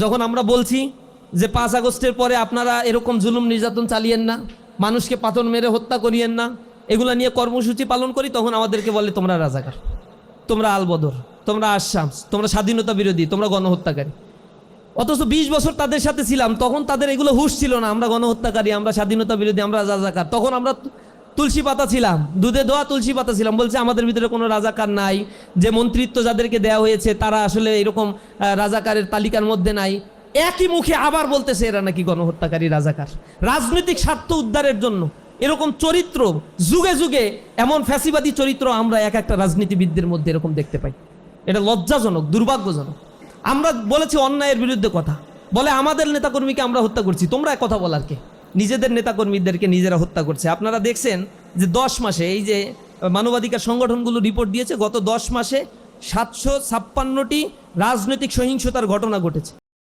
যখন আমরা বলছি যে 5 আগস্টের পরে আপনারা এরকম জুলুম নির্যাতন চালিয়েন না, মানুষকে পাথর মেরে হত্যা করিয়েন না, এগুলা নিয়ে কর্মসূচি পালন করি, তখন আমাদেরকে বলে তোমরা রাজাকার, তোমরা আলবদর, তোমরা আশামস, তোমরা স্বাধীনতা বিরোধী, তোমরা গণহত্যাকারী। অথচ 20 বছর তাদের সাথে ছিলাম, তখন তাদের এগুলো হুঁশ ছিল না, আমরা গণহত্যাকারী, আমরা স্বাধীনতা বিরোধী, আমরা রাজাকার। তখন আমরা তুলসী পাতা ছিলাম, দুধে দোয়া তুলসী পাতা ছিলাম। বলছে আমাদের ভিতরে কোনো রাজাকার নাই, যে মন্ত্রিত্ব যাদেরকে দেওয়া হয়েছে তারা আসলে এরকম রাজাকারের তালিকার মধ্যে নাই। একই মুখে আবার বলতেছে এরা নাকি গণহত্যাকারী, রাজাকার। রাজনৈতিক স্বার্থ উদ্ধারের জন্য এরকম চরিত্র যুগে যুগে, এমন ফ্যাসিবাদী চরিত্র আমরা এক একটা রাজনীতিবিদদের মধ্যে এরকম দেখতে পাই। এটা লজ্জাজনক, দুর্ভাগ্যজনক। আমরা বলেছি অন্যায়ের বিরুদ্ধে কথা, বলে আমাদের নেতাকর্মীকে আমরা হত্যা করছি। তোমরা এক কথা বলার কে? নিজেদের নেতাকর্মীদেরকে নিজেরা হত্যা করছে। আপনারা দেখছেন যে 10 মাসে, এই যে মানবাধিকার সংগঠনগুলো রিপোর্ট দিয়েছে, গত 10 মাসে 756টি রাজনৈতিক সহিংসতার ঘটনা ঘটেছে।